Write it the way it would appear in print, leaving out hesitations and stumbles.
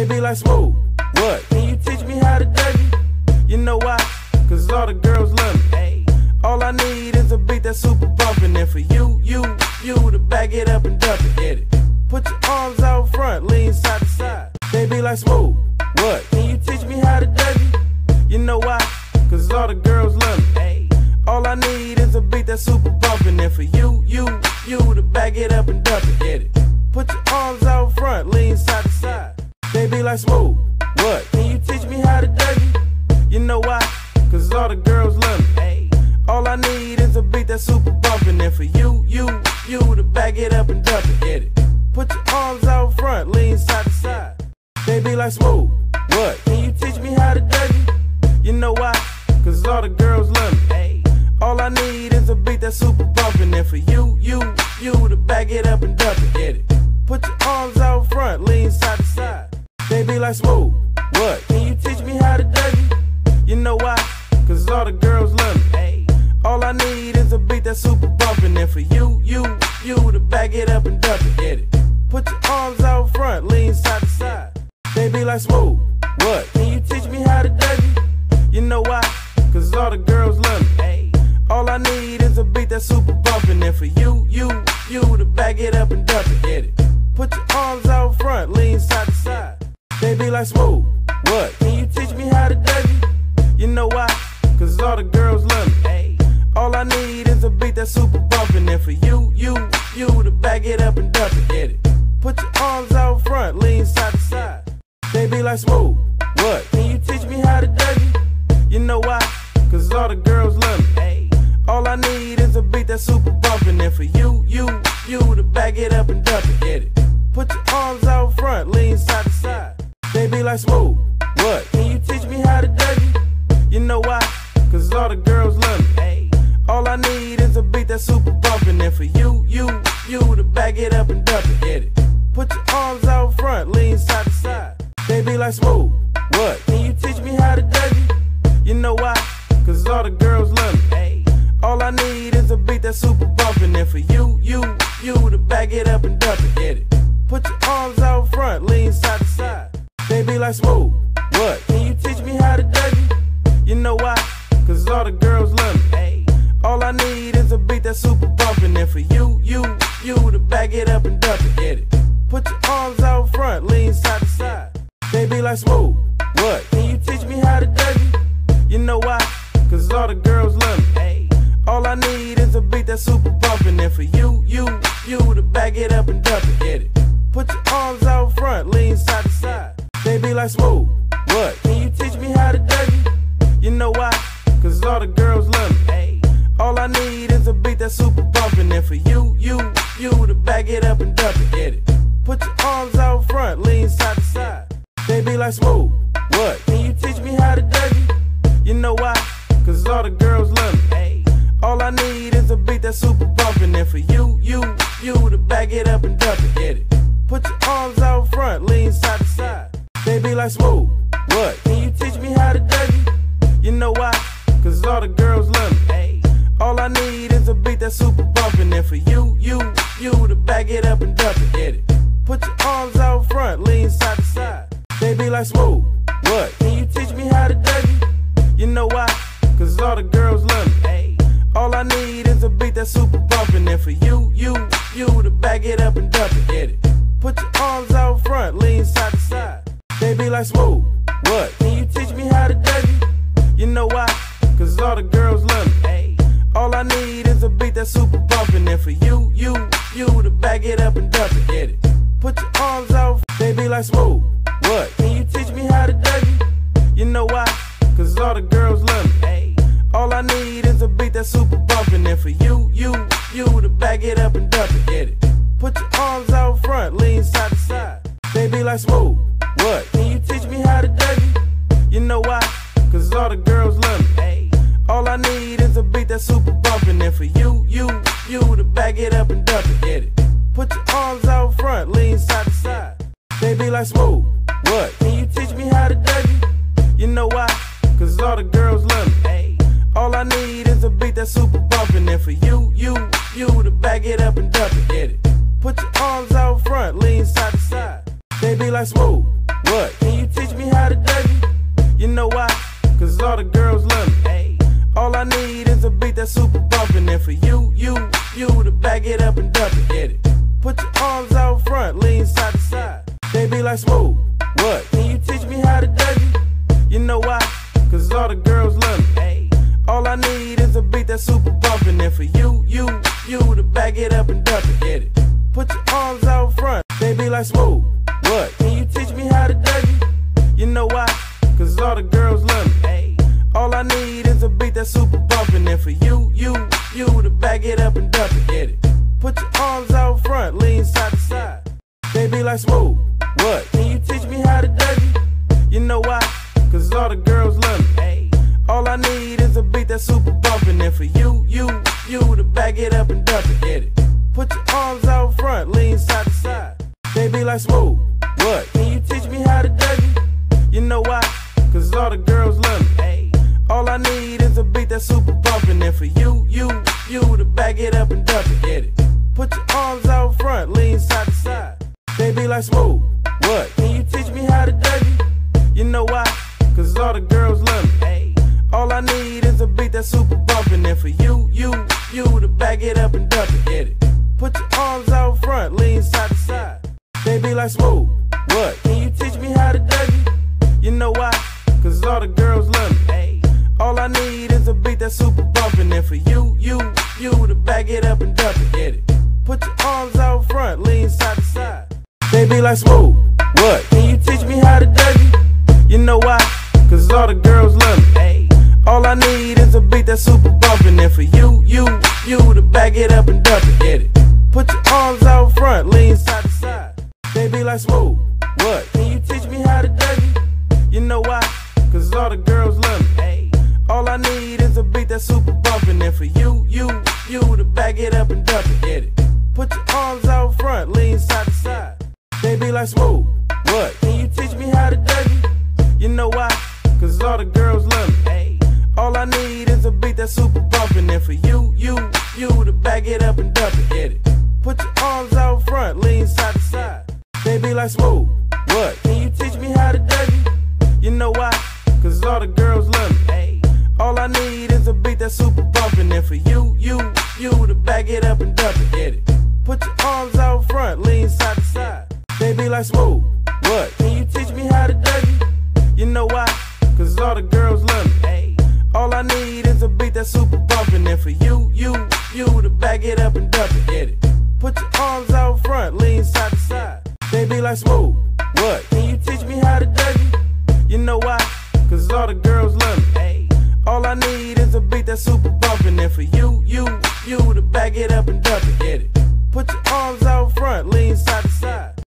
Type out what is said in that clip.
Baby like Smooth, what? Can you teach me how to dougie? You know why? Cause all the girls love me. Hey. All I need is a beat that's super bumpin'. And for you to back it up and dump it. Get it? Put your arms out front, lean side to side. Baby like Smooth, what? Can you teach me how to dougie? You know why? Cause all the girls love me. Hey. All I need is a beat that's super bumpin'. And for you to back it up and dump it. Get it? Put your arms out front, lean side to side. Baby like Smooth, what? Can you teach me how to dougie? You know why? Cause all the girls love me. Hey. All I need is a beat that's super bumpin'. And for you to back it up and dump it. Get it? Put your arms out front, lean side to side. Baby like Smooth, what? Can you teach me how to dougie? You know why? Cause all the girls love me. Hey. All I need is a beat that's super bumpin'. And for you to back it up and dump it. Get it? Put your arms out front, lean side to side. Baby like Smooth, what? Can you teach me how to dougie? You know why? Cause all the girls love me. Hey. All I need is a beat that's super bumpin'. And for you to back it up and dump it. Get it? Put your arms out front, lean side to side. Baby like Smooth, what? Can you teach me how to dougie? You know why? Cause all the girls love me. Hey. All I need is a beat that's super bumpin'. And for you to back it up and dump it. Get it? Put your arms out front, lean side to side. Baby like Smooth, what? Can you teach me how to dougie? You know why? Cause all the girls love me. Hey. All I need is a beat that's super bumpin'. And for you to back it up and dump it. Get it? Put your arms out front, lean side to side. Baby like Smooth, what? Can you teach me how to dougie? You know why? Cause all the girls love me. Hey. All I need is a beat that's super bumpin'. And for you to back it up and dump it. Get it? Put your arms out front, lean side to side. Baby like Smooth, what? Can you teach me how to dougie? You know why? Cause all the girls love me. Hey. All I need is a beat that's super bumpin'. And for you to back it up and dump it. Get it? Put your arms out front, lean side to side. Baby like Smooth, what? Can you teach me how to dougie? You know why? Cause all the girls love me. Hey. All I need is a beat that's super bumpin'. And for you to back it up and dump it. Get it? Put your arms out front, lean side to side. Baby like Smooth, what? Can you teach me how to dougie? You know why? Cause all the girls love me. Hey. All I need is a beat that's super bumpin'. And for you to back it up and dump it. Get it? Put your arms out front, lean side to side. Baby like Smooth, what? Can you teach me how to dougie? You know why? Cause all the girls love me. Hey. All I need is a beat that's super bumpin'. And for you to back it up and dump it. Get it? Put your arms out front, lean side to side. Baby like Smooth, what? Can you teach me how to dougie? You know why? Cause all the girls love me. Hey. All I need is a beat that's super bumpin'. And for you to back it up and dump it. Get it? Put your arms out front, lean side to side. Baby like Smooth, what? Can you teach me how to dougie? You know why? Cause all the girls love me. Hey. All I need is a beat that's super bumpin'. And for you to back it up and dump it. Get it? Put your arms out front, lean side to side. Baby like Smooth, what? Can you teach me how to dougie? You know why? Cause all the girls love me. Hey. All I need is a beat that's super bumpin'. And for you to back it up and dump it. Get it? Put your arms out front, lean side to side. Baby like Smooth, what? Can you teach me how to dougie? You know why? Cause all the girls love me. Hey. All I need is a beat that's super bumpin'. And for you to back it up and dump it. Get it? Put your arms out front, lean side to side. Baby like Smooth, what? Can you teach me how to dougie? You know why? Cause all the girls love me. Hey. All I need is a beat that's super bumpin'. And for you to back it up and dump it. Get it? Put your arms out, baby like Smooth, what? Can you teach me how to dougie? You know why? Cause all the girls love me. Hey. All I need is a beat that's super bumpin'. And for you to back it up and dump it. Get it? Put your arms out front, lean side to side. Baby like Smooth, what? Can you teach me how to dougie? You know why? Cause all the girls love me. Hey. All I need is a beat that's super bumpin'. And for you to back it up and dump it. Get it? Put your arms out front, lean side to side. Baby like Smooth, what? Can you teach me how to dougie? You know why? Cause all the girls love me. Hey. All I need is a beat that's super bumpin'. And for you to back it up and dump it. Get it? Put your arms out front, lean side to side. Baby like Smooth, what? What? Can you teach me how to Dougie? You know why? Cause all the girls love me. Hey. All I need is a beat that's super bumpin'. And for you to back it up and dump it. Get it. Put your arms out front, lean side to side. They be like smooth. What? Can you teach me how to Dougie? You know why? Cause all the girls love me. Hey. All I need is a beat that's super bumpin'. And for you to back it up and dump it. Get it. Put your arms out front. They be like smooth. What? Can you teach me how to Dougie? You know why? Cause all the girls love me. Hey. All I need is a beat that's super bumpin'. And for you to back it up and dump it. Get it. Put your arms out front, lean side to side. They be like smooth. What? Can you teach me how to Dougie? You know why? Cause all the girls love me. Hey. All I need is a beat that's super bumpin'. And for you to back it up and dump it. Get it. Put your arms out front, lean side to side. They be like smooth. What? Can you teach me how to Dougie? You know why? Cause all the girls love me. Hey. All I need is a beat that's super bumpin'. And for you to back it up and dump it. Get it. Put your arms out front, lean side to side. They be like smooth. What? Can you teach me how to Dougie? You know why? Cause all the girls love me. Hey. All I need is a beat that's super bumpin'. And for you to back it up and dump it. Get it. Put your arms out front, lean side to side. They be like smooth. What? Can you teach me how to Dougie? You know why? Cause all the girls love me. Hey. All I need is a beat that's super bumpin'. And for you to back it up and dump it. Get it. Put your arms out front, lean side to side. They be like smooth. What? Can you teach me how to Dougie? You know why? Cause all the girls love me. Hey. All I need is a beat that's super bumpin'. And for you to back it up and dump it. Get it. Put your arms out front, lean side to side. They be like smooth. What? Can you teach me how to Dougie? You know why? Cause all the girls love me. Hey. All I need is a beat that's super bumpin'. And for you to back it up and dump it. Get it. Put your arms out front, lean side to side. They be like smooth. What? Can you teach me how to Dougie? You know why? Cause all the girls love me. Hey. All I need is a beat that's super bumpin'. And for you to back it up and dump it. Get it. Put your arms out front, lean side to side. They be like smooth. What? Can you teach me how to Dougie? You know why? Cause all the girls love me. Hey. All I need is a beat that's super bumpin'. And for you to back it up and dump it. Get it. Put your arms out front, lean side to side. They be like smooth. What? Can you teach me how to Dougie? You know why? Cause all the girls love me. Hey. All I need is a beat that's super bumpin'. And for you to back it up and dump it. Get it. Put your arms out front, lean side to side. They be like smooth. What? Can you teach me how to Dougie? You know why? Cause all the girls love me. Hey. All I need is a beat that's super bumpin'. And for you to back it up and dump it. Get it. Put your arms